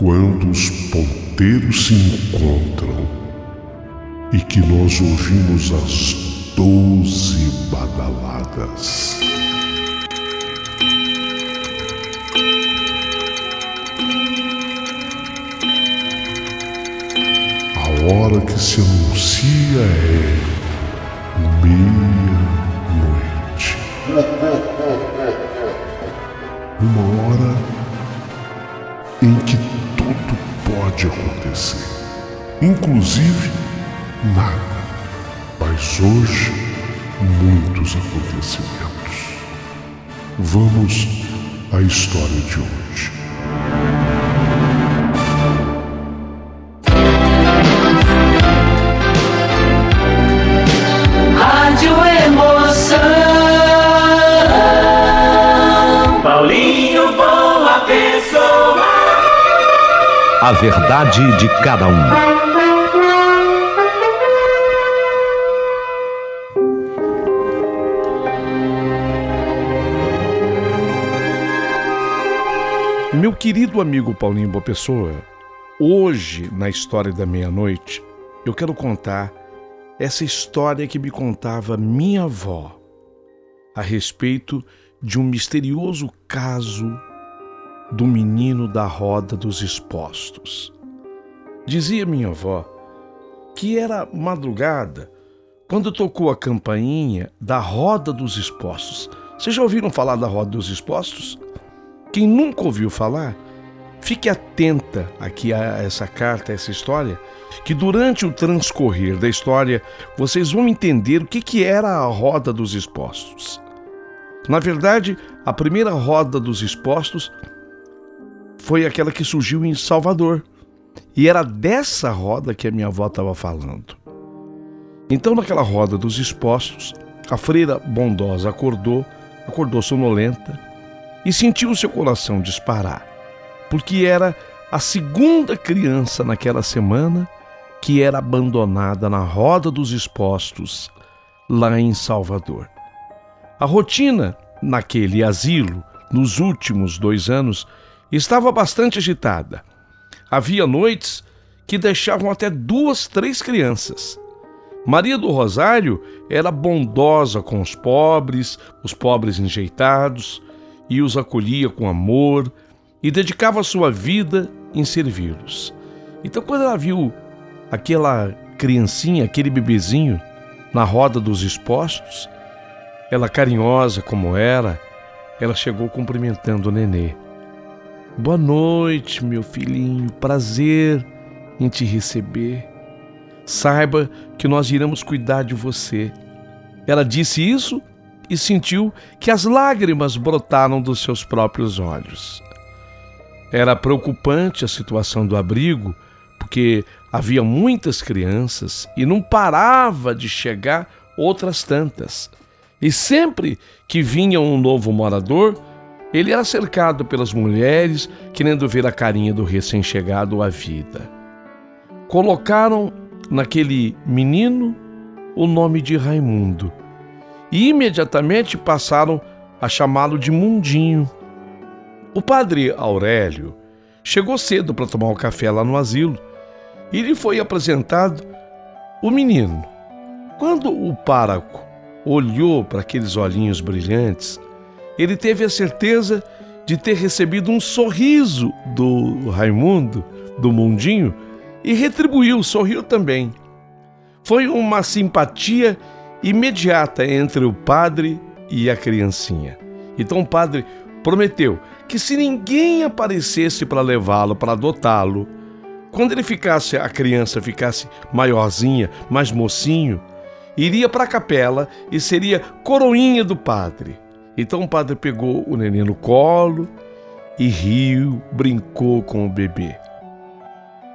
Quando os ponteiros se encontram e que nós ouvimos as 12 badaladas. A hora que se anuncia é meia-noite. Uma hora em que tudo pode acontecer, inclusive nada. Mas hoje, muitos acontecimentos. Vamos à história de hoje. Rádio Emoção. Paulinho, boa pessoa. A verdade de cada um. Meu querido amigo Paulinho Boa Pessoa, hoje, na história da meia-noite, eu quero contar essa história que me contava minha avó a respeito de um misterioso caso do menino da roda dos expostos. Dizia minha avó que era madrugada quando tocou a campainha da roda dos expostos. Vocês já ouviram falar da roda dos expostos? Quem nunca ouviu falar, fique atenta aqui a essa carta, a essa história, que durante o transcorrer da história vocês vão entender o que era a roda dos expostos. Na verdade, a primeira roda dos expostos foi aquela que surgiu em Salvador. E era dessa roda que a minha avó estava falando. Então, naquela roda dos expostos, a freira bondosa acordou sonolenta, e sentiu seu coração disparar, porque era a segunda criança naquela semana que era abandonada na roda dos expostos lá em Salvador. A rotina naquele asilo, nos últimos 2 anos, estava bastante agitada. Havia noites que deixavam até 2, 3 crianças. Maria do Rosário era bondosa com os pobres enjeitados, e os acolhia com amor e dedicava sua vida em servi-los. Então, quando ela viu aquela criancinha, aquele bebezinho na roda dos expostos, ela, carinhosa como era, ela chegou cumprimentando o nenê. Boa noite, meu filhinho, prazer em te receber. Saiba que nós iremos cuidar de você. Ela disse isso e sentiu que as lágrimas brotaram dos seus próprios olhos. Era preocupante a situação do abrigo, porque havia muitas crianças e não parava de chegar outras tantas. E sempre que vinha um novo morador, ele era cercado pelas mulheres, querendo ver a carinha do recém-chegado à vida. Colocaram naquele menino o nome de Raimundo, e imediatamente passaram a chamá-lo de Mundinho. O padre Aurélio chegou cedo para tomar um café lá no asilo e lhe foi apresentado o menino. Quando o pároco olhou para aqueles olhinhos brilhantes, ele teve a certeza de ter recebido um sorriso do Raimundo, do Mundinho, e retribuiu, sorriu também. Foi uma simpatia imediata entre o padre e a criancinha. Então o padre prometeu que se ninguém aparecesse para levá-lo, para adotá-lo, quando a criança ficasse maiorzinha, mais mocinho, iria para a capela e seria coroinha do padre. Então o padre pegou o neném no colo e riu, brincou com o bebê.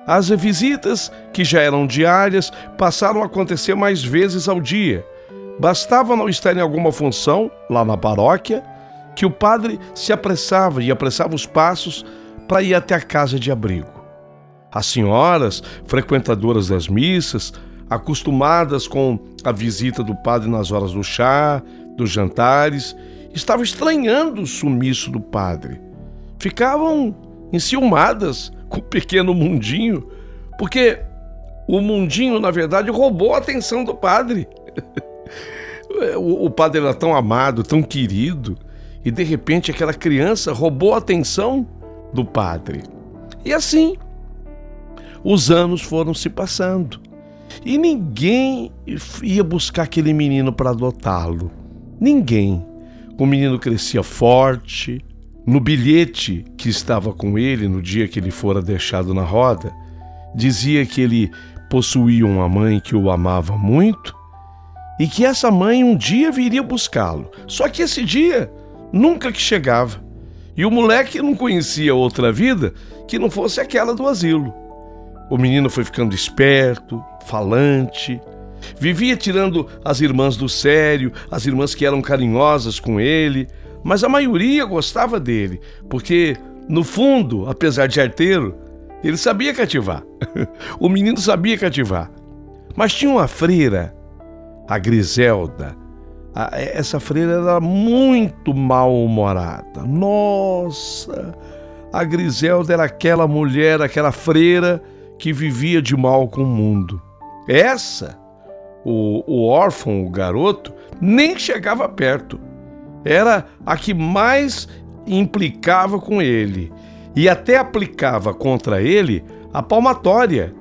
As visitas, que já eram diárias, passaram a acontecer mais vezes ao dia. Bastava não estar em alguma função, lá na paróquia, que o padre se apressava e apressava os passos para ir até a casa de abrigo. As senhoras, frequentadoras das missas, acostumadas com a visita do padre nas horas do chá, dos jantares, estavam estranhando o sumiço do padre. Ficavam enciumadas com o pequeno Mundinho, porque o Mundinho, na verdade, roubou a atenção do padre. O padre era tão amado, tão querido, e de repente aquela criança roubou a atenção do padre. E assim, os anos foram se passando. E ninguém ia buscar aquele menino para adotá-lo. Ninguém. O menino crescia forte. No bilhete que estava com ele no dia que ele fora deixado na roda, dizia que ele possuía uma mãe que o amava muito e que essa mãe um dia viria buscá-lo. Só que esse dia nunca que chegava. E o moleque não conhecia outra vida que não fosse aquela do asilo. O menino foi ficando esperto, falante, vivia tirando as irmãs do sério, as irmãs que eram carinhosas com ele, mas a maioria gostava dele, porque, no fundo, apesar de arteiro, ele sabia cativar. O menino sabia cativar. Mas tinha uma freira, a Griselda. Essa freira era muito mal-humorada. Nossa! A Griselda era aquela mulher, aquela freira que vivia de mal com o mundo. Essa, o órfão, o garoto, nem chegava perto. Era a que mais implicava com ele e até aplicava contra ele a palmatória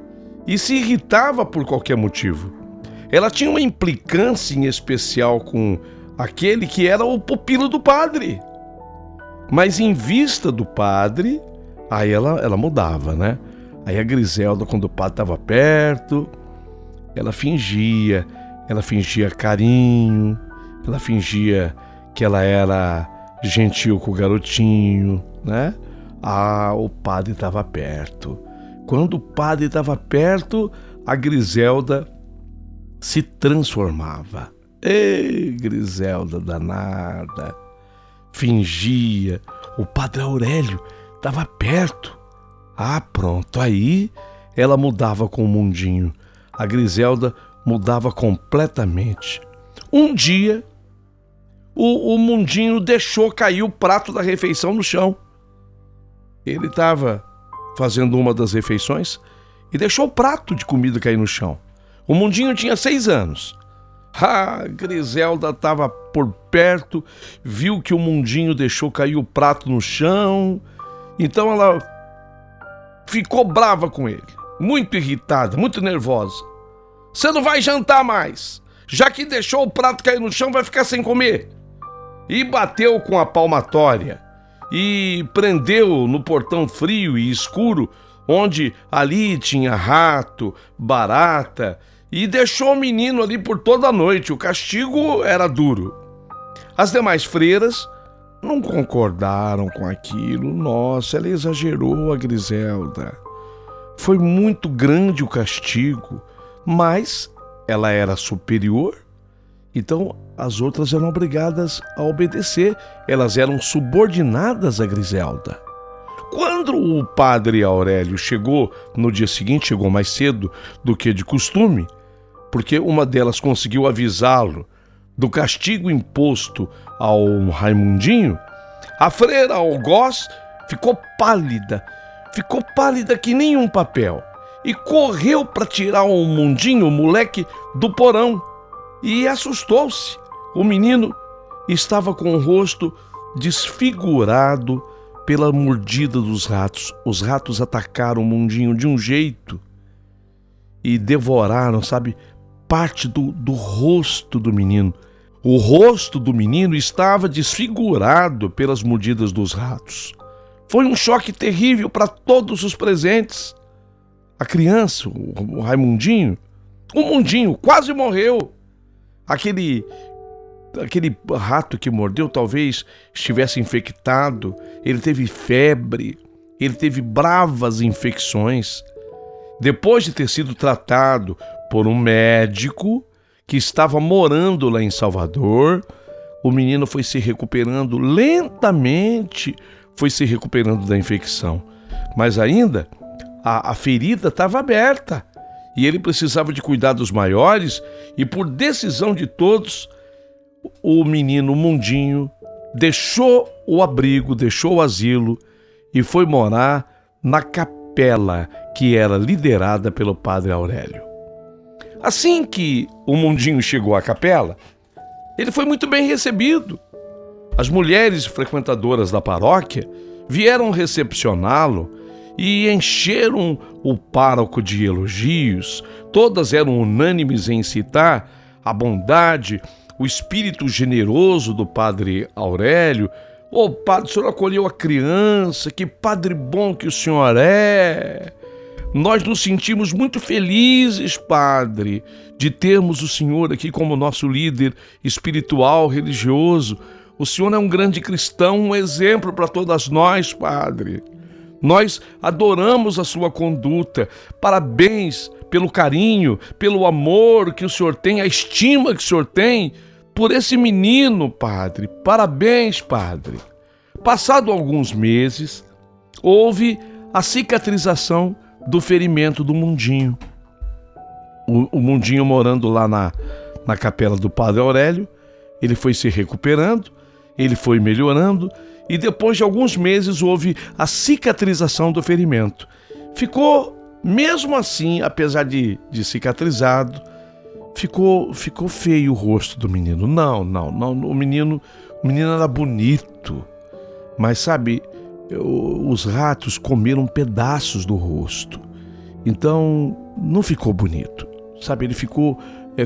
e se irritava por qualquer motivo. Ela tinha uma implicância em especial com aquele que era o pupilo do padre. Mas em vista do padre, aí ela mudava, né? Aí a Griselda, quando o padre estava perto, ela fingia carinho, ela fingia que ela era gentil com o garotinho, né? O padre estava perto. Quando o padre estava perto, a Griselda se transformava. Ei, Griselda danada! Fingia. O padre Aurélio estava perto. Pronto. Aí ela mudava com o Mundinho. A Griselda mudava completamente. Um dia, o Mundinho deixou cair o prato da refeição no chão. Ele estava fazendo uma das refeições e deixou o prato de comida cair no chão. O Mundinho tinha 6 anos. A Griselda estava por perto, viu que o Mundinho deixou cair o prato no chão. Então ela ficou brava com ele, muito irritada, muito nervosa. Você não vai jantar mais. Já que deixou o prato cair no chão, vai ficar sem comer. E bateu com a palmatória e prendeu no portão frio e escuro, onde ali tinha rato, barata, e deixou o menino ali por toda a noite. O castigo era duro. As demais freiras não concordaram com aquilo. Nossa, ela exagerou, a Griselda. Foi muito grande o castigo, mas ela era superior, então as outras eram obrigadas a obedecer. Elas eram subordinadas a Griselda. Quando o padre Aurélio chegou no dia seguinte, chegou mais cedo do que de costume, porque uma delas conseguiu avisá-lo do castigo imposto ao Raimundinho, a freira Algoz ficou pálida que nem um papel, e correu para tirar o Mundinho, o moleque, do porão, e assustou-se. O menino estava com o rosto desfigurado pela mordida dos ratos. Os ratos atacaram o Mundinho de um jeito e devoraram, parte do rosto do menino. O rosto do menino estava desfigurado pelas mordidas dos ratos. Foi um choque terrível para todos os presentes. A criança, o Raimundinho, o Mundinho quase morreu. Aquele rato que mordeu talvez estivesse infectado. Ele teve febre, ele teve bravas infecções. Depois de ter sido tratado por um médico que estava morando lá em Salvador, o menino foi se recuperando lentamente, foi se recuperando da infecção. Mas ainda a ferida estava aberta e ele precisava de cuidados maiores, e por decisão de todos, o menino Mundinho deixou o abrigo, deixou o asilo e foi morar na capela capela que era liderada pelo padre Aurélio. Assim que o Mundinho chegou à capela, ele foi muito bem recebido. As mulheres frequentadoras da paróquia vieram recepcioná-lo e encheram o pároco de elogios. Todas eram unânimes em citar a bondade, o espírito generoso do padre Aurélio. Ô, padre, o senhor acolheu a criança, que padre bom que o senhor é. Nós nos sentimos muito felizes, padre, de termos o senhor aqui como nosso líder espiritual, religioso. O senhor é um grande cristão, um exemplo para todas nós, padre. Nós adoramos a sua conduta. Parabéns pelo carinho, pelo amor que o senhor tem, a estima que o senhor tem por esse menino, padre. Parabéns, padre. Passado alguns meses, houve a cicatrização do ferimento do Mundinho. O Mundinho, morando lá na capela do padre Aurélio, ele foi se recuperando, ele foi melhorando, e depois de alguns meses houve a cicatrização do ferimento. Ficou, mesmo assim, apesar de cicatrizado, ficou feio o rosto do menino. Não, o menino era bonito, mas sabe, os ratos comeram pedaços do rosto, então não ficou bonito, sabe, ele ficou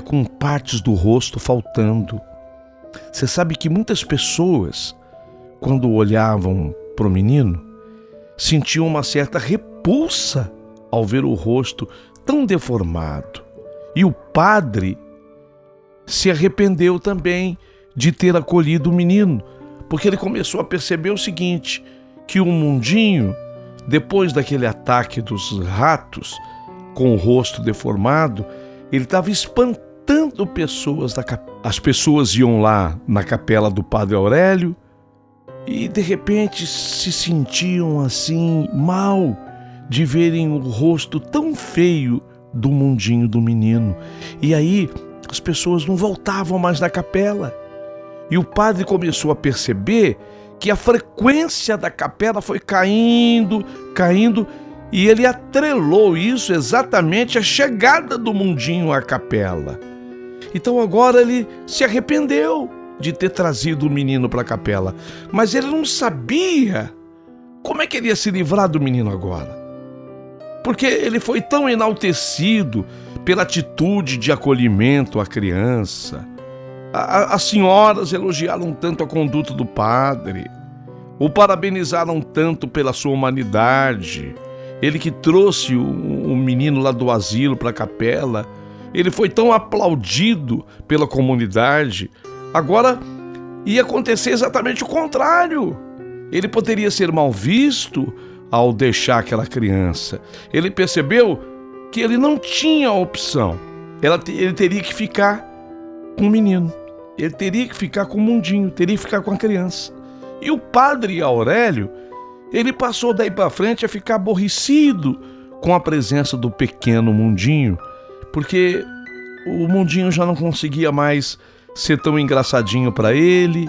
com partes do rosto faltando. Você sabe que muitas pessoas, quando olhavam para o menino, sentiam uma certa repulsa ao ver o rosto tão deformado. E o padre se arrependeu também de ter acolhido o menino, porque ele começou a perceber o seguinte, que o Mundinho, depois daquele ataque dos ratos, com o rosto deformado, ele estava espantando pessoas da capela. As pessoas iam lá na capela do padre Aurélio e de repente se sentiam assim mal de verem o rosto tão feio do Mundinho, do menino. E aí as pessoas não voltavam mais na capela. E o padre começou a perceber que a frequência da capela foi caindo, e ele atrelou isso exatamente à chegada do Mundinho à capela. Então agora ele se arrependeu de ter trazido o menino para a capela, mas ele não sabia como é que ele ia se livrar do menino agora, porque ele foi tão enaltecido pela atitude de acolhimento à criança. As senhoras elogiaram tanto a conduta do padre, o parabenizaram tanto pela sua humanidade. Ele que trouxe o menino lá do asilo para a capela, ele foi tão aplaudido pela comunidade. Agora ia acontecer exatamente o contrário. Ele poderia ser mal visto ao deixar aquela criança. Ele percebeu que ele não tinha opção. Ele teria que ficar com o menino. Ele teria que ficar com o Mundinho, teria que ficar com a criança. E o padre Aurélio, ele passou daí para frente a ficar aborrecido com a presença do pequeno Mundinho, porque o Mundinho já não conseguia mais ser tão engraçadinho para ele,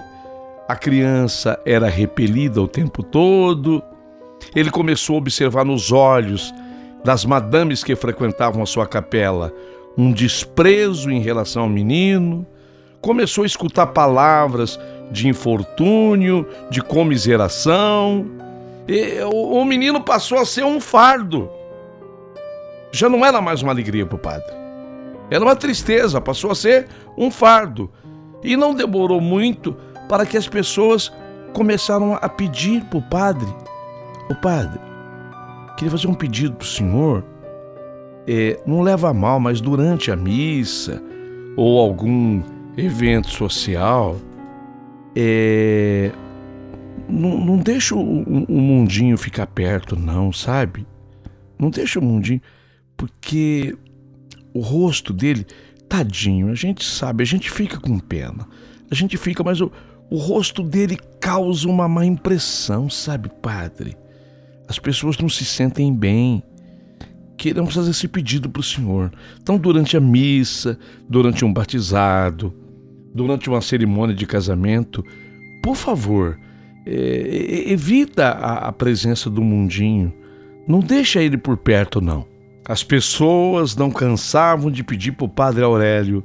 a criança era repelida o tempo todo. Ele começou a observar nos olhos das madames que frequentavam a sua capela um desprezo em relação ao menino, começou a escutar palavras de infortúnio, de comiseração. E o menino passou a ser um fardo. Já não era mais uma alegria para o padre. Era uma tristeza, passou a ser um fardo. E não demorou muito para que as pessoas começaram a pedir para o padre: "Ô padre, queria fazer um pedido para o senhor. Não leva a mal, mas durante a missa ou algum evento social, não deixa o Mundinho ficar perto não, sabe? Não deixa o Mundinho, porque o rosto dele, tadinho, a gente sabe, a gente fica com pena, mas o rosto dele causa uma má impressão, sabe, padre? As pessoas não se sentem bem. Queremos fazer esse pedido para o senhor. Então, durante a missa, durante um batizado, durante uma cerimônia de casamento, por favor, evita a presença do Mundinho. Não deixa ele por perto, não. As pessoas não cansavam de pedir para o Padre Aurélio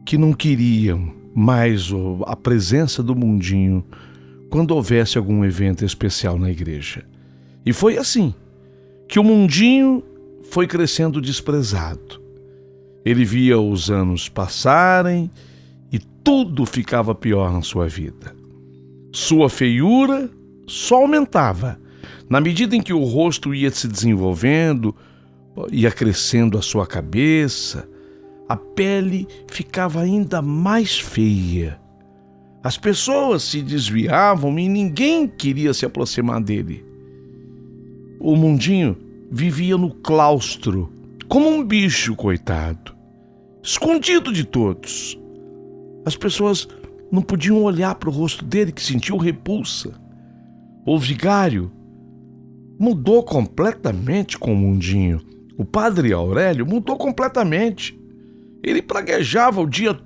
que não queriam mais a presença do Mundinho quando houvesse algum evento especial na igreja. E foi assim que o Mundinho foi crescendo desprezado. Ele via os anos passarem e tudo ficava pior na sua vida. Sua feiura só aumentava na medida em que o rosto ia se desenvolvendo, ia crescendo a sua cabeça, a pele ficava ainda mais feia. As pessoas se desviavam e ninguém queria se aproximar dele. O Mundinho vivia no claustro, como um bicho, coitado, escondido de todos. As pessoas não podiam olhar para o rosto dele, que sentiam repulsa. O vigário mudou completamente com o Mundinho. O Padre Aurélio mudou completamente. Ele praguejava o dia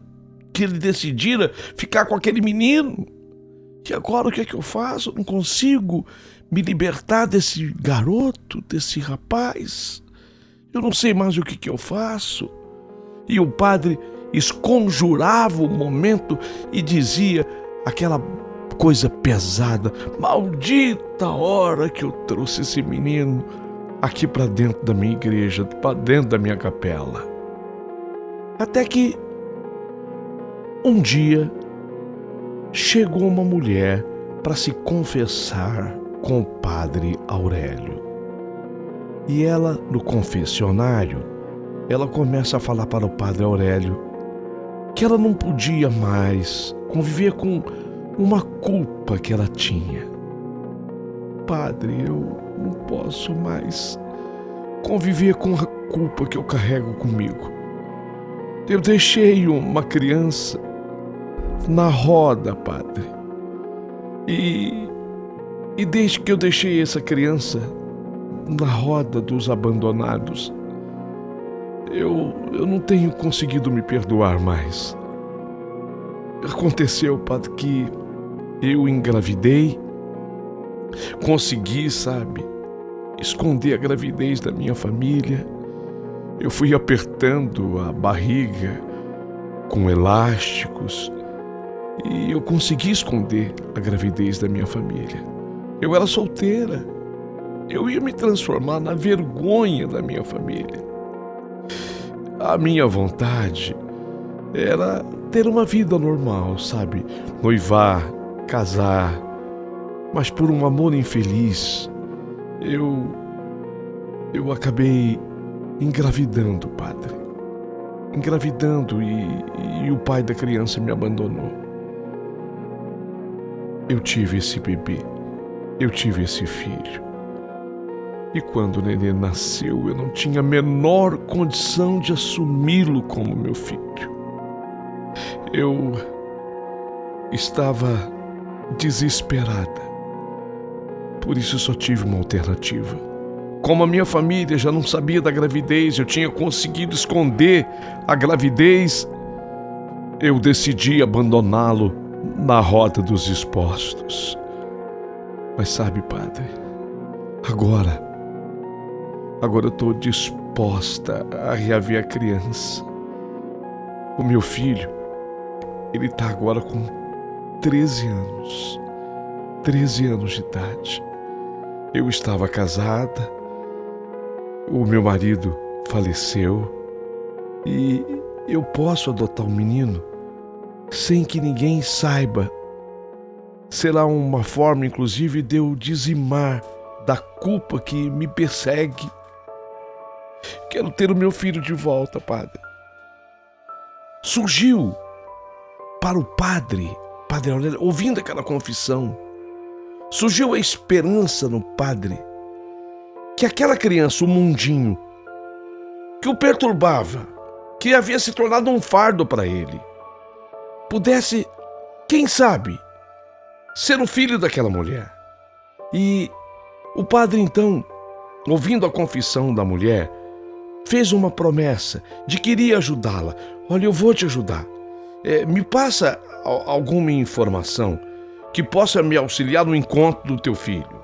que ele decidira ficar com aquele menino. E agora o que é que eu faço? Eu não consigo me libertar desse garoto, desse rapaz. Eu não sei mais o que eu faço. E o padre esconjurava o momento e dizia aquela coisa pesada: maldita hora que eu trouxe esse menino aqui para dentro da minha igreja, para dentro da minha capela. Até que um dia chegou uma mulher para se confessar com o Padre Aurélio. E ela, no confessionário, ela começa a falar para o Padre Aurélio que ela não podia mais conviver com uma culpa que ela tinha. Padre, eu não posso mais conviver com a culpa que eu carrego comigo. Eu deixei uma criança na roda, padre. E desde que eu deixei essa criança na roda dos abandonados, eu não tenho conseguido me perdoar mais. Aconteceu, padre, que eu engravidei, consegui, esconder a gravidez da minha família. Eu fui apertando a barriga com elásticos e eu consegui esconder a gravidez da minha família. Eu era solteira. Eu ia me transformar na vergonha da minha família. A minha vontade era ter uma vida normal, noivar, casar. Mas por um amor infeliz, eu acabei engravidando, padre. Engravidando e o pai da criança me abandonou. Eu tive esse bebê, eu tive esse filho. E quando o nenê nasceu, eu não tinha a menor condição de assumi-lo como meu filho. Eu estava desesperada. Por isso eu só tive uma alternativa. Como a minha família já não sabia da gravidez, eu tinha conseguido esconder a gravidez, eu decidi abandoná-lo na rota dos expostos. Mas padre, agora eu estou disposta a reaver a criança. O meu filho, ele está agora com 13 anos. 13 anos de idade. Eu estava casada, o meu marido faleceu e eu posso adotar um menino sem que ninguém saiba. Será uma forma, inclusive, de eu dizimar da culpa que me persegue. Quero ter o meu filho de volta, padre. Surgiu para o Padre Aurélio, ouvindo aquela confissão, surgiu a esperança no padre que aquela criança, o Mundinho, que o perturbava, que havia se tornado um fardo para ele, pudesse, quem sabe, ser o filho daquela mulher. E o padre, então, ouvindo a confissão da mulher, fez uma promessa de que iria ajudá-la. Olha, eu vou te ajudar. Me passa alguma informação que possa me auxiliar no encontro do teu filho.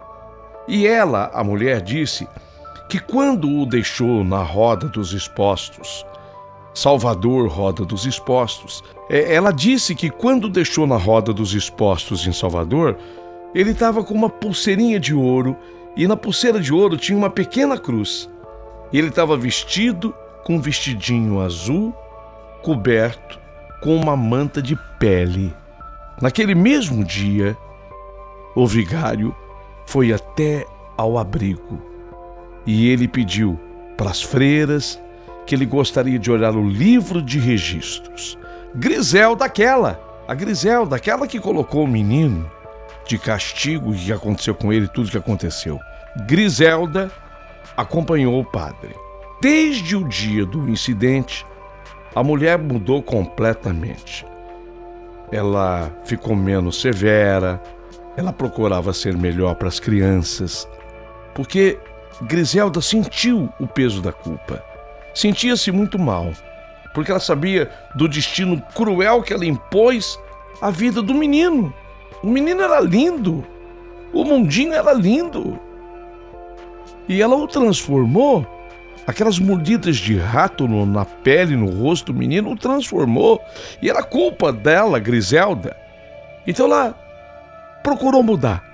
E ela, a mulher, disse que quando o deixou na roda dos expostos, Salvador, roda dos expostos, ela disse que quando o deixou na roda dos expostos em Salvador, ele estava com uma pulseirinha de ouro e na pulseira de ouro tinha uma pequena cruz. E ele estava vestido com um vestidinho azul, coberto com uma manta de pele. Naquele mesmo dia, o vigário foi até ao abrigo e ele pediu para as freiras que ele gostaria de olhar o livro de registros. Griselda, aquela que colocou o menino de castigo, e que aconteceu com ele, tudo que aconteceu. Griselda acompanhou o padre. Desde o dia do incidente, a mulher mudou completamente. Ela ficou menos severa, ela procurava ser melhor para as crianças, porque Griselda sentiu o peso da culpa. Sentia-se muito mal, porque ela sabia do destino cruel que ela impôs à vida do menino. O menino era lindo, o mundinho era lindo. E ela o transformou, aquelas mordidas de rato na pele, no rosto do menino, o transformou. E era culpa dela, Griselda. Então ela procurou mudar.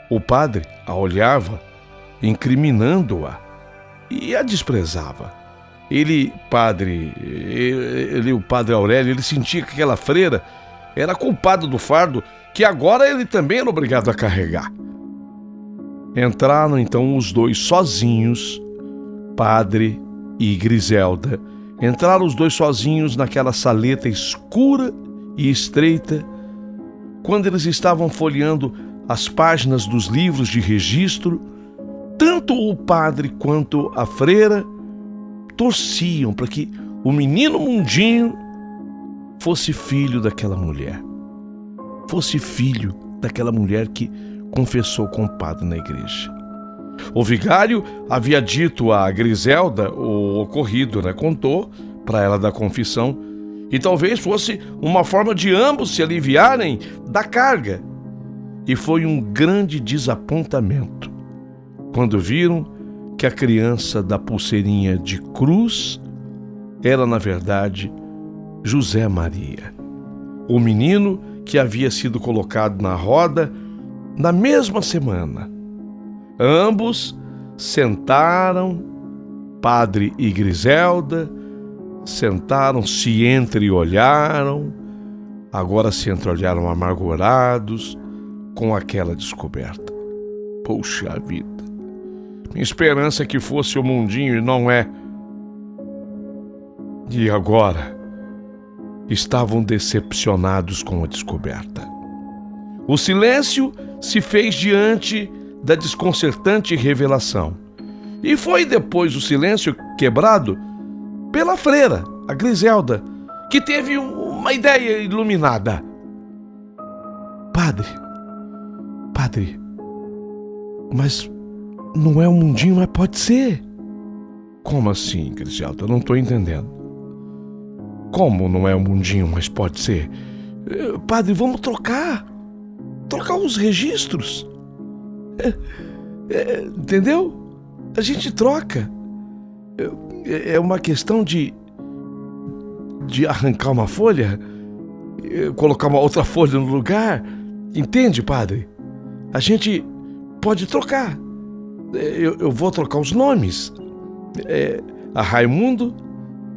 O padre a olhava, incriminando-a, e a desprezava. O padre Aurélio, ele sentia que aquela freira era culpada do fardo que agora ele também era obrigado a carregar. Entraram então os dois sozinhos, padre e Griselda. Entraram os dois sozinhos naquela saleta escura e estreita, quando eles estavam folheando as páginas dos livros de registro. Tanto o padre quanto a freira torciam para que o menino mundinho fosse filho daquela mulher. Fosse filho daquela mulher que confessou com o padre na igreja. O vigário havia dito a Griselda o ocorrido, contou para ela da confissão, e talvez fosse uma forma de ambos se aliviarem da carga. E foi um grande desapontamento quando viram que a criança da pulseirinha de cruz era, na verdade, José Maria, o menino que havia sido colocado na roda na mesma semana. Ambos sentaram, padre e Griselda, sentaram-se e entreolharam, agora se entreolharam amargurados com aquela descoberta. Poxa vida, minha esperança é que fosse o mundinho e não é. E agora estavam decepcionados com a descoberta. O silêncio se fez diante da desconcertante revelação. E foi depois o silêncio quebrado pela freira, a Griselda, que teve uma ideia iluminada. Padre, mas não é um mundinho, mas pode ser. Como assim, Griselda? Eu não estou entendendo. Como não é um mundinho, mas pode ser? Padre, vamos trocar os registros. Entendeu? A gente troca. É uma questão de arrancar uma folha, colocar uma outra folha no lugar. Entende, padre? A gente pode trocar. Eu vou trocar os nomes. A Raimundo,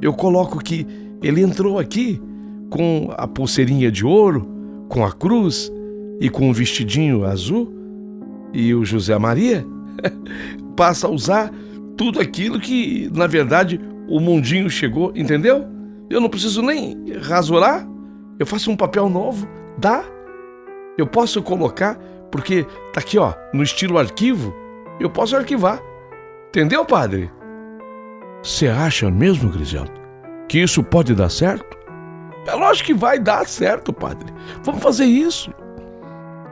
eu coloco que ele entrou aqui com a pulseirinha de ouro, com a cruz e com o vestidinho azul. E o José Maria passa a usar tudo aquilo que, na verdade, o mundinho chegou, entendeu? Eu não preciso nem rasurar, eu faço um papel novo, dá? Eu posso colocar, porque tá aqui, no estilo arquivo, eu posso arquivar. Entendeu, padre? Você acha mesmo, Griselda, que isso pode dar certo? É lógico que vai dar certo, padre. Vamos fazer isso.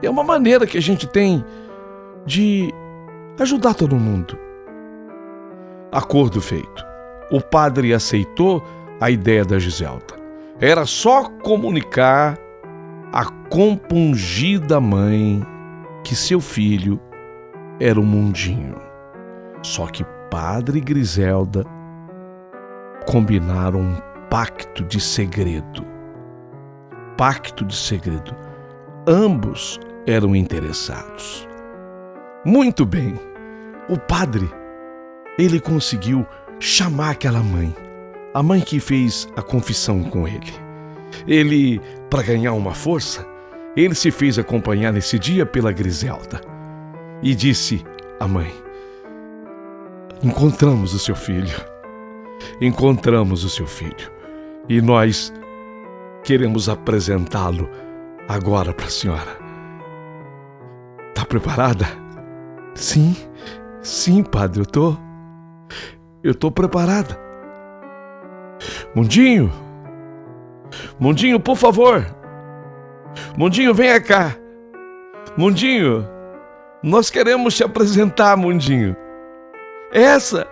É uma maneira que a gente tem de ajudar todo mundo. Acordo feito. O padre aceitou a ideia da Griselda. Era só comunicar à compungida mãe que seu filho era um mundinho. Só que Padre e Griselda combinaram um pacto de segredo. Pacto de segredo. Ambos eram interessados. Muito bem. O padre, ele conseguiu chamar aquela mãe, a mãe que fez a confissão com ele. Ele, para ganhar uma força, ele se fez acompanhar nesse dia pela Griselda e disse à mãe: encontramos o seu filho, encontramos o seu filho e nós queremos apresentá-lo agora para a senhora. Está preparada? Sim, sim, padre, eu tô preparada. Mundinho, por favor. Mundinho, venha cá. Mundinho, nós queremos te apresentar, Mundinho. Essa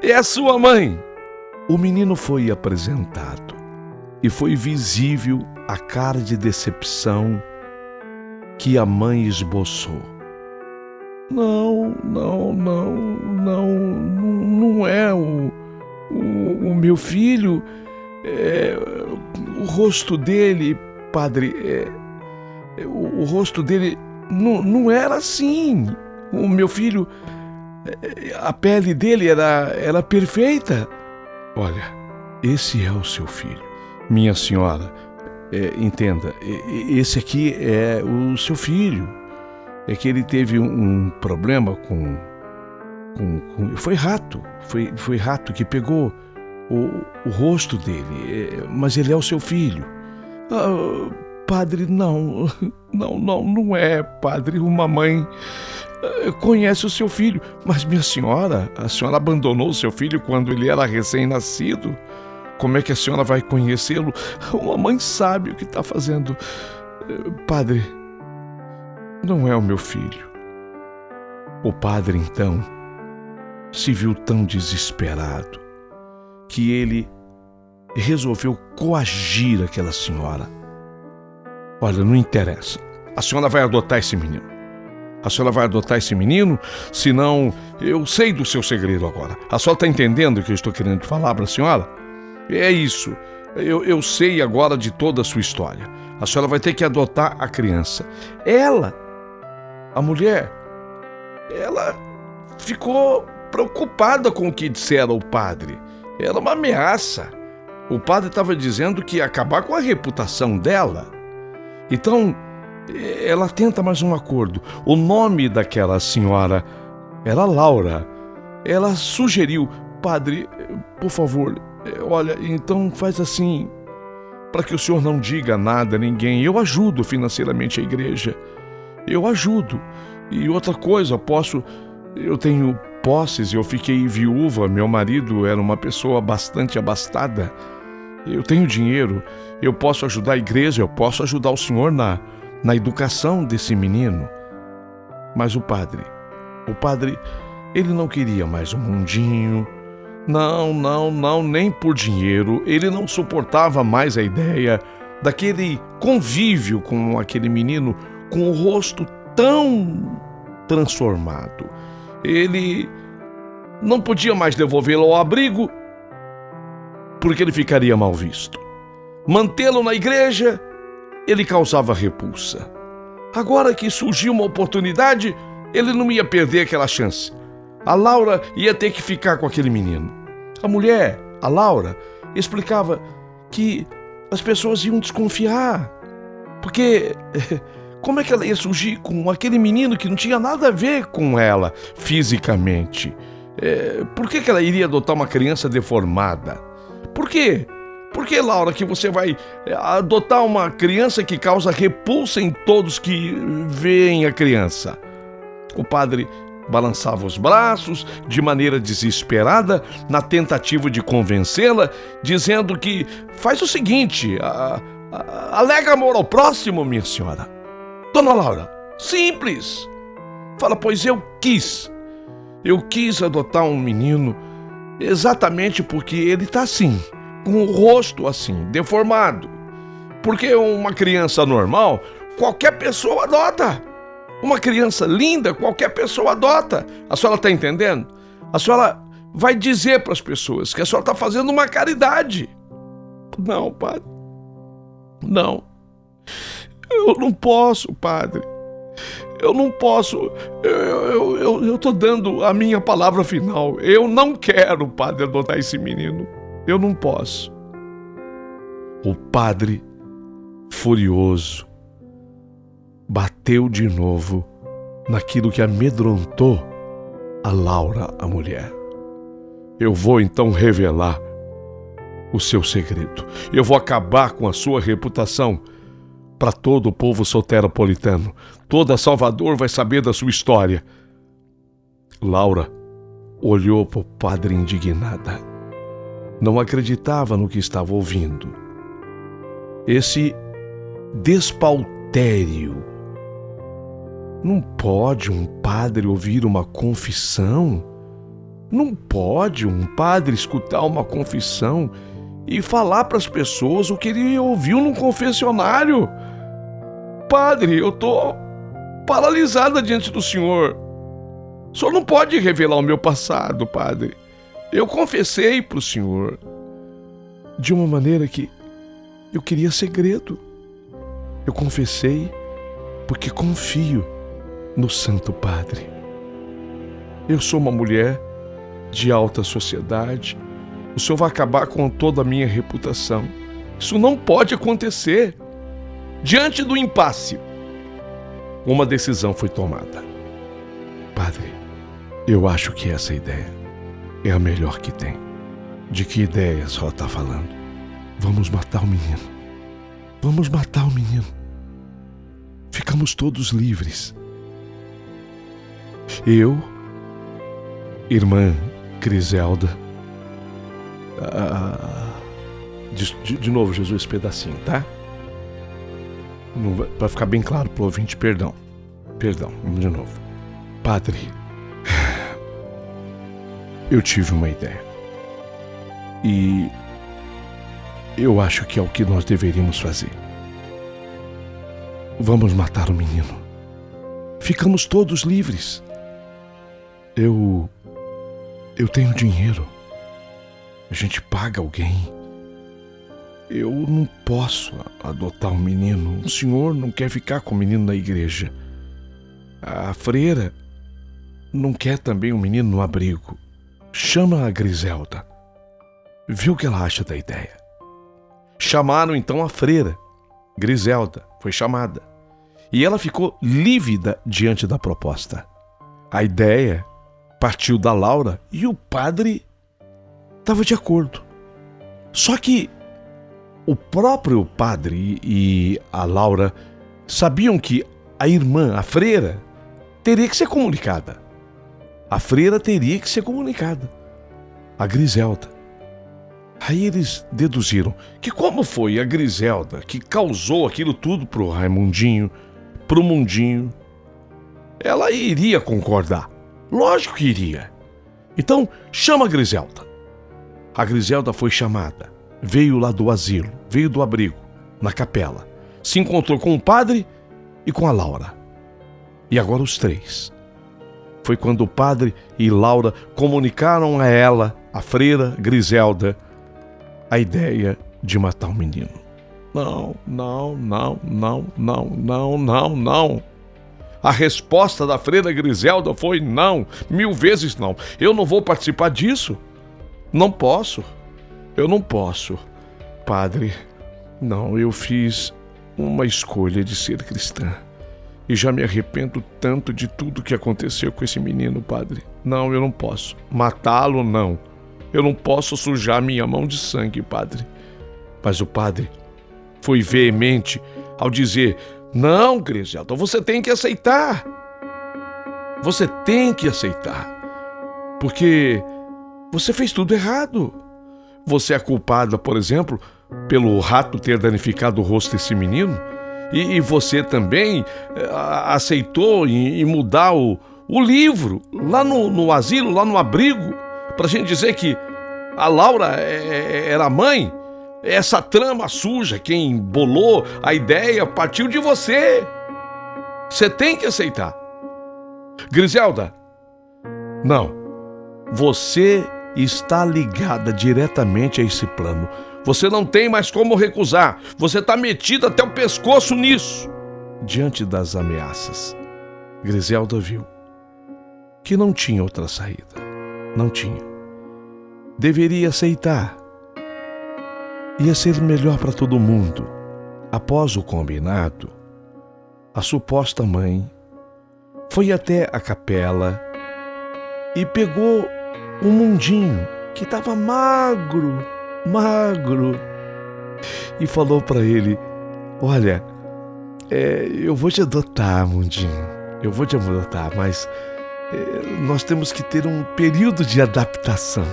é a sua mãe. O menino foi apresentado e foi visível a cara de decepção que a mãe esboçou. Não é o meu filho. O rosto dele, padre, o rosto dele não era assim. O meu filho, a pele dele era perfeita. Olha, esse é o seu filho. Minha senhora, entenda, esse aqui é o seu filho. É que ele teve um problema com foi rato que pegou o rosto dele, mas ele é o seu filho. Padre, não é, padre. Uma mãe conhece o seu filho, mas minha senhora, a senhora abandonou o seu filho quando ele era recém-nascido. Como é que a senhora vai conhecê-lo? Uma mãe sabe o que está fazendo. Padre, não é o meu filho. O padre, então, se viu tão desesperado que ele resolveu coagir aquela senhora. Olha, não interessa. A senhora vai adotar esse menino. A senhora vai adotar esse menino, senão eu sei do seu segredo agora. A senhora está entendendo o que eu estou querendo falar para a senhora? É isso. Eu sei agora de toda a sua história. A senhora vai ter que adotar a criança. Ela, a mulher, ela ficou preocupada com o que dissera o padre. Era uma ameaça. O padre estava dizendo que ia acabar com a reputação dela. Então, ela tenta mais um acordo. O nome daquela senhora era Laura. Ela sugeriu: padre, por favor, olha, então faz assim, para que o senhor não diga nada a ninguém. Eu ajudo financeiramente a igreja. Eu ajudo. E outra coisa, eu tenho posses, eu fiquei viúva, meu marido era uma pessoa bastante abastada. Eu tenho dinheiro, eu posso ajudar a igreja, eu posso ajudar o senhor na educação desse menino. Mas o padre, ele não queria mais um mundinho. Não, nem por dinheiro. Ele não suportava mais a ideia daquele convívio com aquele menino com o rosto tão transformado. Ele não podia mais devolvê-lo ao abrigo, porque ele ficaria mal visto. Mantê-lo na igreja, ele causava repulsa. Agora que surgiu uma oportunidade, ele não ia perder aquela chance. A Laura ia ter que ficar com aquele menino. A mulher, a Laura, explicava que as pessoas iam desconfiar. Porque como é que ela ia surgir com aquele menino que não tinha nada a ver com ela fisicamente? Por que ela iria adotar uma criança deformada? Por quê? Por que, Laura, que você vai adotar uma criança que causa repulsa em todos que veem a criança? O padre balançava os braços de maneira desesperada na tentativa de convencê-la, dizendo que faz o seguinte, alega amor ao próximo, minha senhora. Dona Laura, simples. Fala, pois eu quis adotar um menino exatamente porque ele está assim, com o rosto assim, deformado. Porque uma criança normal, qualquer pessoa adota. Uma criança linda, qualquer pessoa adota. A senhora está entendendo? A senhora vai dizer para as pessoas que a senhora está fazendo uma caridade. Não, padre. Não. Eu não posso, padre. Eu não posso. Eu estou dando a minha palavra final. Eu não quero, padre, adotar esse menino. Eu não posso. O padre, furioso, bateu de novo naquilo que amedrontou a Laura, a mulher. Eu vou então revelar o seu segredo. Eu vou acabar com a sua reputação para todo o povo soteropolitano. Toda Salvador vai saber da sua história. Laura olhou para o padre indignada. Não acreditava no que estava ouvindo. Esse despautério. Não pode um padre ouvir uma confissão? Não pode um padre escutar uma confissão e falar para as pessoas o que ele ouviu num confessionário? Padre, eu estou paralisada diante do senhor. O senhor não pode revelar o meu passado, padre. Eu confessei para o senhor de uma maneira que eu queria segredo. Eu confessei porque confio no Santo Padre. Eu sou uma mulher de alta sociedade. O senhor vai acabar com toda a minha reputação. Isso não pode acontecer. Diante do impasse, uma decisão foi tomada. Padre, eu acho que essa ideia é a melhor que tem. De que ideia a senhora está falando? Vamos matar o menino. Vamos matar o menino. Ficamos todos livres. Eu, irmã Griselda, de novo, Jesus, esse pedacinho, tá? Para ficar bem claro pro ouvinte, perdão, vamos de novo. Padre, eu tive uma ideia. E eu acho que é o que nós deveríamos fazer. Vamos matar o menino. Ficamos todos livres. Eu tenho dinheiro. A gente paga alguém. Eu não posso adotar um menino. O senhor não quer ficar com o menino na igreja. A freira não quer também um menino no abrigo. Chama a Griselda. Vê o que ela acha da ideia. Chamaram então a freira. Griselda foi chamada. E ela ficou lívida diante da proposta. A ideia partiu da Laura e o padre estava de acordo. Só que o próprio padre e a Laura sabiam que a irmã, a freira, teria que ser comunicada. A freira teria que ser comunicada. A Griselda. Aí eles deduziram que como foi a Griselda que causou aquilo tudo pro Raimundinho, pro Mundinho, ela iria concordar. Lógico que iria. Então, chama a Griselda. A Griselda foi chamada. Veio lá do asilo, veio do abrigo, na capela. Se encontrou com o padre e com a Laura. E agora os três. Foi quando o padre e Laura comunicaram a ela, a freira Griselda, a ideia de matar o menino. Não. A resposta da freira Griselda foi não, 1000 vezes não. Eu não vou participar disso. Não posso. Eu não posso. Padre, não, eu fiz uma escolha de ser cristã. E já me arrependo tanto de tudo que aconteceu com esse menino, padre. Não, eu não posso. Matá-lo, não. Eu não posso sujar minha mão de sangue, padre. Mas o padre foi veemente ao dizer: não, Griselda, você tem que aceitar. Você tem que aceitar. Porque você fez tudo errado. Você é culpada, por exemplo, pelo rato ter danificado o rosto desse menino. E você também aceitou em mudar o livro lá no asilo, lá no abrigo, pra gente dizer que a Laura era a mãe. Essa trama suja, quem bolou a ideia partiu de você. Você tem que aceitar. Griselda, não. Você está ligada diretamente a esse plano. Você não tem mais como recusar. Você está metida até o pescoço nisso. Diante das ameaças, Griselda viu que não tinha outra saída. Não tinha. Deveria aceitar. Ia ser melhor para todo mundo. Após o combinado, a suposta mãe foi até a capela e pegou um mundinho que estava magro, e falou para ele: olha, eu vou te adotar, mundinho, eu vou te adotar, mas nós temos que ter um período de adaptação.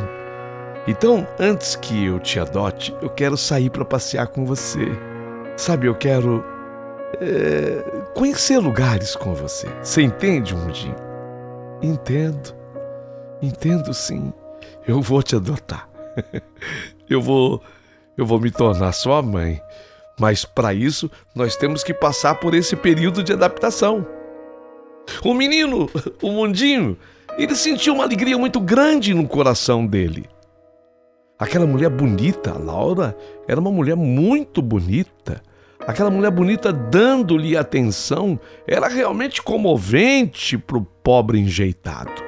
Então, antes que eu te adote, eu quero sair para passear com você. Sabe, eu quero conhecer lugares com você. Você entende, mundinho? Entendo sim. Eu vou te adotar. Eu vou me tornar sua mãe. Mas para isso, nós temos que passar por esse período de adaptação. O menino, o mundinho, ele sentiu uma alegria muito grande no coração dele. Aquela mulher bonita, a Laura, era uma mulher muito bonita. Aquela mulher bonita dando-lhe atenção era realmente comovente para o pobre enjeitado.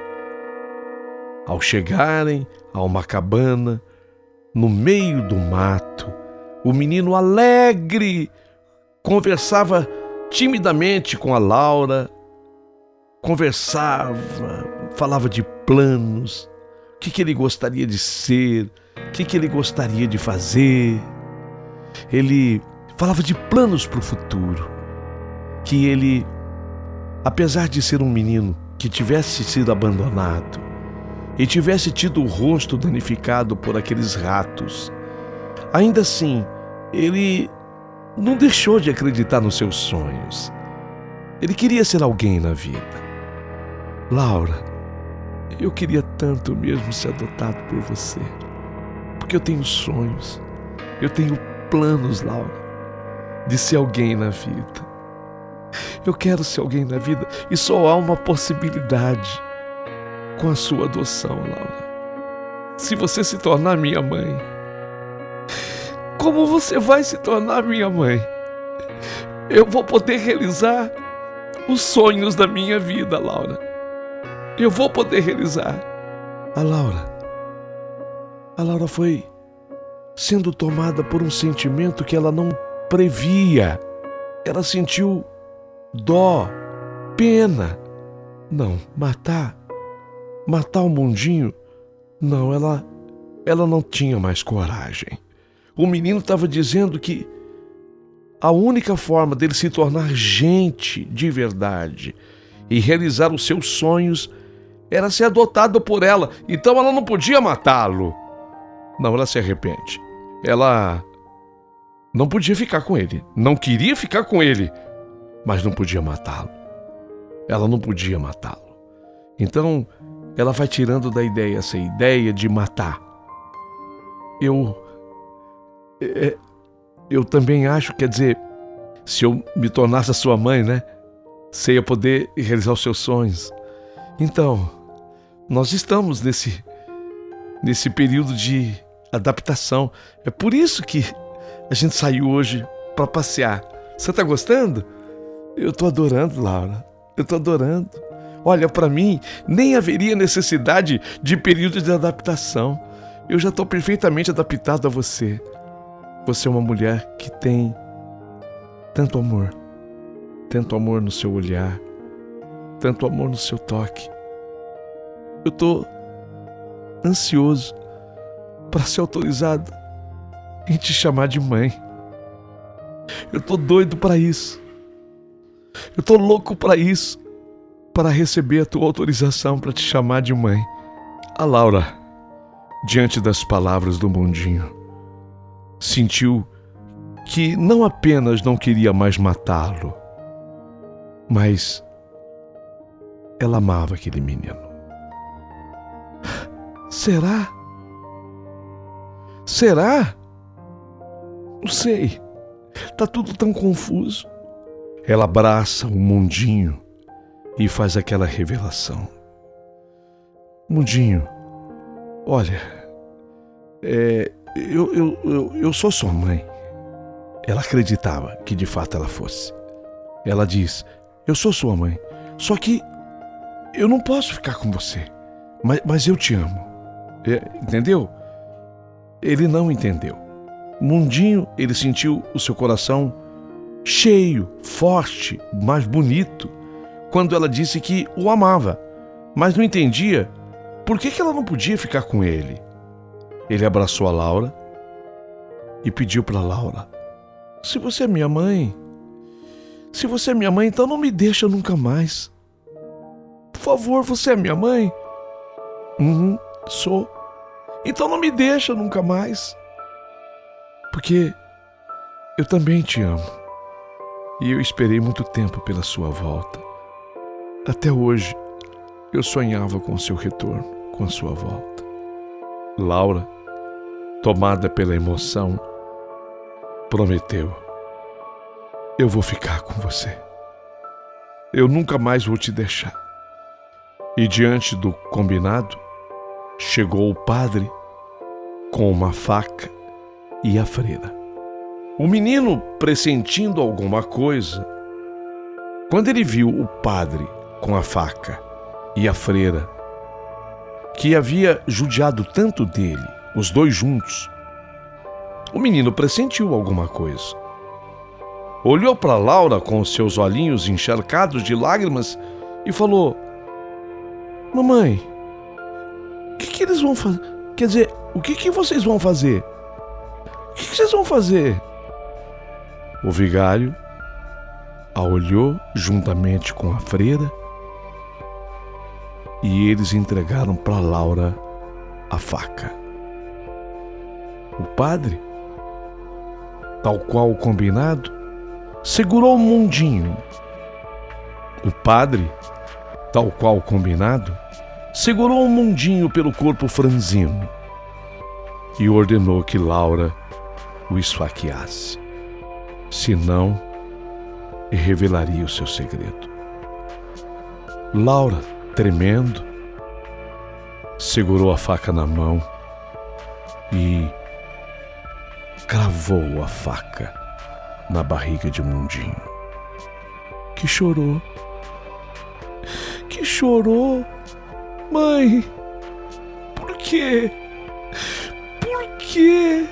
Ao chegarem a uma cabana, no meio do mato, o menino alegre conversava timidamente com a Laura, falava de planos, o que ele gostaria de ser, o que ele gostaria de fazer. Ele falava de planos para o futuro, que ele, apesar de ser um menino que tivesse sido abandonado e tivesse tido o rosto danificado por aqueles ratos, ainda assim, ele não deixou de acreditar nos seus sonhos. Ele queria ser alguém na vida. Laura, eu queria tanto mesmo ser adotado por você, porque eu tenho sonhos, eu tenho planos, Laura, de ser alguém na vida. Eu quero ser alguém na vida e só há uma possibilidade com a sua adoção, Laura. Se você se tornar minha mãe, como você vai se tornar minha mãe? Eu vou poder realizar os sonhos da minha vida, Laura. Eu vou poder realizar. A Laura foi sendo tomada por um sentimento que ela não previa. Ela sentiu dó, pena. Não, matar o mundinho. Não, ela não tinha mais coragem. O menino estava dizendo que a única forma dele se tornar gente de verdade e realizar os seus sonhos era ser adotado por ela. Então ela não podia matá-lo. Não, ela se arrepende. Ela não podia ficar com ele. Não queria ficar com ele, mas não podia matá-lo. Ela não podia matá-lo. Então ela vai tirando da ideia essa ideia de matar. Eu também acho, quer dizer, se eu me tornasse a sua mãe, né? Você ia poder realizar os seus sonhos. Então, nós estamos nesse período de adaptação. É por isso que a gente saiu hoje para passear. Você tá gostando? Eu tô adorando, Laura. Eu tô adorando. Olha, para mim, nem haveria necessidade de período de adaptação. Eu já tô perfeitamente adaptado a você. Você é uma mulher que tem tanto amor no seu olhar, tanto amor no seu toque. Eu tô ansioso para ser autorizado em te chamar de mãe. Eu tô doido para isso. Eu tô louco para isso, para receber a tua autorização para te chamar de mãe. A Laura, diante das palavras do mundinho, sentiu que não apenas não queria mais matá-lo, mas ela amava aquele menino. Será? Será? Não sei. Tá tudo tão confuso. ela abraça o Mundinho e faz aquela revelação. Mundinho, olha, eu sou sua mãe. Ela acreditava que de fato ela fosse. Ela diz, eu sou sua mãe, só que eu não posso ficar com você, mas eu te amo. Entendeu? Ele não entendeu. Mundinho, ele sentiu o seu coração cheio, forte, mais bonito, quando ela disse que o amava, mas não entendia por que ela não podia ficar com ele. Ele abraçou a Laura e pediu para Laura, se você é minha mãe, então não me deixa nunca mais. Por favor, você é minha mãe? Sou. Então não me deixa nunca mais. Porque eu também te amo. E eu esperei muito tempo pela sua volta. Até hoje, eu sonhava com o seu retorno, com a sua volta. Laura, tomada pela emoção, prometeu, eu vou ficar com você. Eu nunca mais vou te deixar. E diante do combinado, chegou o padre com uma faca e a freira. O menino, pressentindo alguma coisa, quando ele viu o padre com a faca e a freira, que havia judiado tanto dele, os dois juntos, o menino pressentiu alguma coisa. Olhou para Laura com os seus olhinhos encharcados de lágrimas e falou, mamãe, o que eles vão fazer? Quer dizer, o que vocês vão fazer? O que vocês vão fazer? O vigário a olhou juntamente com a freira e eles entregaram para Laura a faca. O padre, tal qual o combinado, segurou o Mundinho. O padre, tal qual o combinado, segurou o Mundinho pelo corpo franzino e ordenou que Laura o esfaqueasse, senão revelaria o seu segredo. Laura, tremendo, segurou a faca na mão e cravou a faca na barriga de Mundinho, que chorou. Mãe, por quê? Por quê?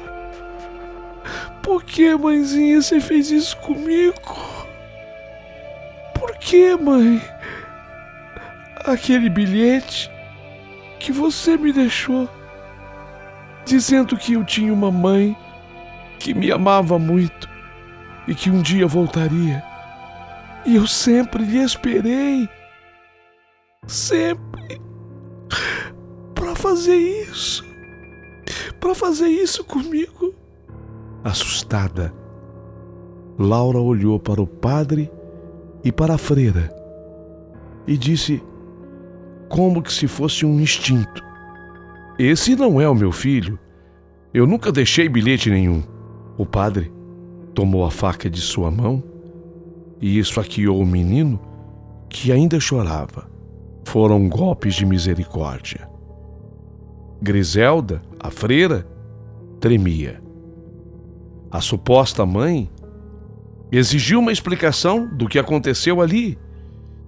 Por que, mãezinha, você fez isso comigo? Por que, mãe? Aquele bilhete que você me deixou, dizendo que eu tinha uma mãe que me amava muito e que um dia voltaria. E eu sempre lhe esperei. Sempre. Para fazer isso comigo. Assustada, Laura olhou para o padre e para a freira e disse, como que se fosse um instinto, esse não é o meu filho. Eu nunca deixei bilhete nenhum. O padre tomou a faca de sua mão e esfaqueou o menino, que ainda chorava. Foram golpes de misericórdia. Griselda, a freira, tremia. A suposta mãe exigiu uma explicação do que aconteceu ali,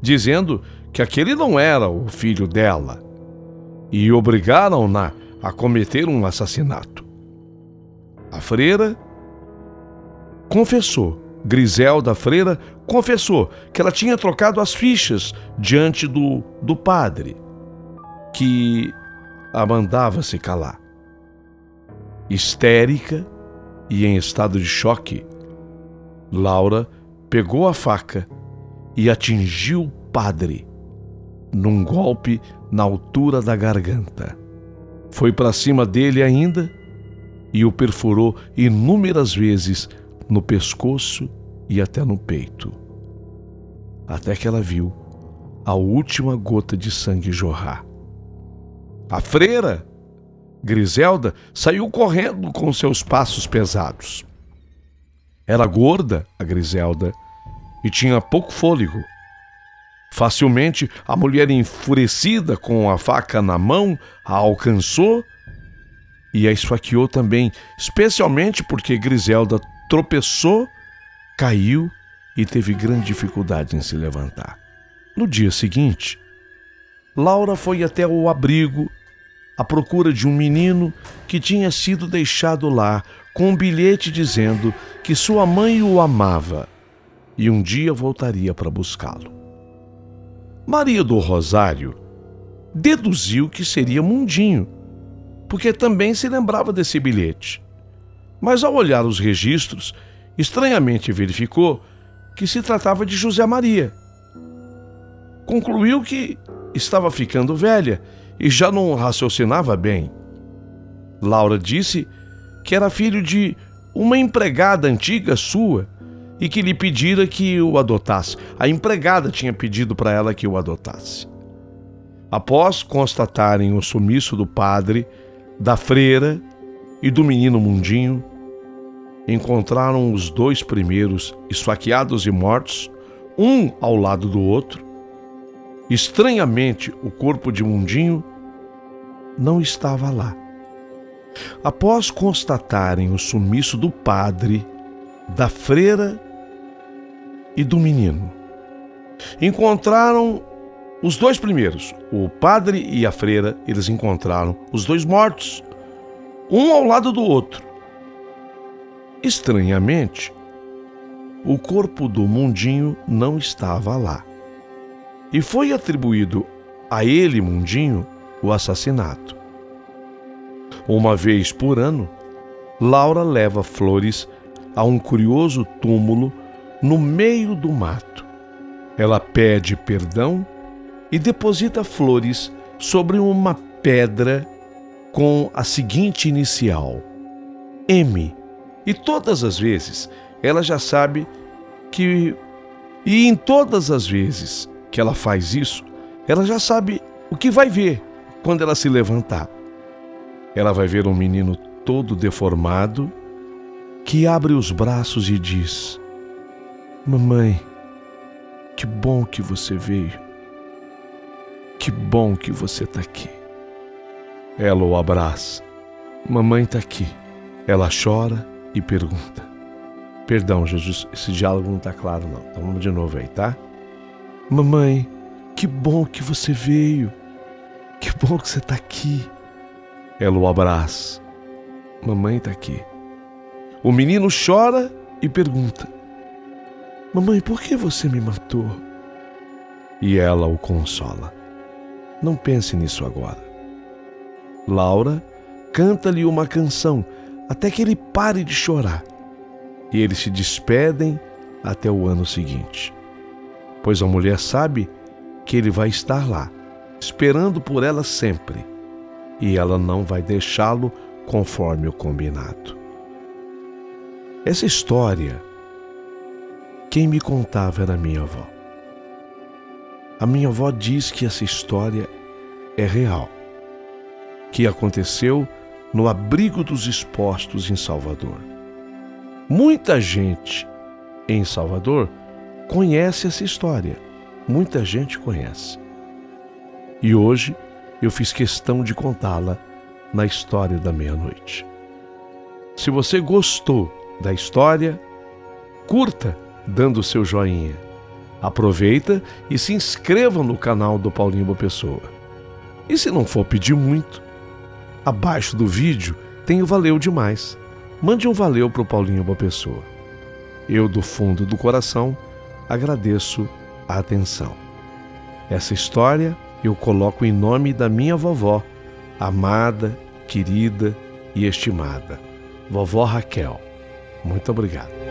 dizendo que aquele não era o filho dela, e obrigaram-na a cometer um assassinato. A freira confessou, Griselda, a freira, confessou que ela tinha trocado as fichas diante do padre, que a mandava se calar. Histérica e em estado de choque, Laura pegou a faca e atingiu o padre num golpe na altura da garganta. Foi para cima dele ainda e o perfurou inúmeras vezes no pescoço e até no peito, até que ela viu a última gota de sangue jorrar. A freira, Griselda, saiu correndo com seus passos pesados. Era gorda, a Griselda, e tinha pouco fôlego. Facilmente, a mulher, enfurecida, com a faca na mão, a alcançou e a esfaqueou também, especialmente porque Griselda tropeçou, caiu e teve grande dificuldade em se levantar. No dia seguinte, Laura foi até o abrigo à procura de um menino que tinha sido deixado lá com um bilhete dizendo que sua mãe o amava e um dia voltaria para buscá-lo. Maria do Rosário deduziu que seria Mundinho, porque também se lembrava desse bilhete. Mas ao olhar os registros, estranhamente verificou que se tratava de José Maria. Concluiu que estava ficando velha e já não raciocinava bem. Laura disse que era filho de uma empregada antiga sua e que lhe pedira que o adotasse. A empregada tinha pedido para ela que o adotasse. Após constatarem o sumiço do padre, da freira e do menino Mundinho, encontraram os dois primeiros esfaqueados e mortos, um ao lado do outro. Estranhamente, o corpo de Mundinho não estava lá. Após constatarem o sumiço do padre, da freira e do menino, encontraram os dois primeiros, o padre e a freira, eles encontraram os dois mortos, um ao lado do outro. Estranhamente, o corpo do Mundinho não estava lá. E foi atribuído a ele, Mundinho, o assassinato. Uma vez por ano, Laura leva flores a um curioso túmulo no meio do mato. Ela pede perdão e deposita flores sobre uma pedra com a seguinte inicial: M. E todas as vezes ela já sabe que... E em todas as vezes que ela faz isso, ela já sabe o que vai ver quando ela se levantar. Ela vai ver um menino todo deformado que abre os braços e diz: mamãe, que bom que você veio. Que bom que você está aqui. Ela o abraça. Mamãe está aqui. Ela chora e pergunta. Perdão, Jesus, esse diálogo não está claro não. Então vamos de novo aí, tá? Mamãe, que bom que você veio. Que bom que você está aqui. Ela o abraça. Mamãe está aqui. O menino chora e pergunta: mamãe, por que você me matou? E ela o consola. Não pense nisso agora. Laura canta-lhe uma canção até que ele pare de chorar. E eles se despedem até o ano seguinte. Pois a mulher sabe que ele vai estar lá, esperando por ela sempre. E ela não vai deixá-lo conforme o combinado. Essa história, quem me contava era minha avó. A minha avó diz que essa história é real, que aconteceu no Abrigo dos Expostos em Salvador. Muita gente em Salvador conhece essa história, muita gente conhece. E hoje eu fiz questão de contá-la na História da Meia-Noite. Se você gostou da história, curta dando o seu joinha. Aproveita e se inscreva no canal do Paulinho Boa Pessoa. E se não for pedir muito, abaixo do vídeo tem o valeu demais. Mande um valeu para o Paulinho Boa Pessoa. Eu, do fundo do coração, agradeço a atenção. Essa história eu coloco em nome da minha vovó, amada, querida e estimada, vovó Raquel. Muito obrigado.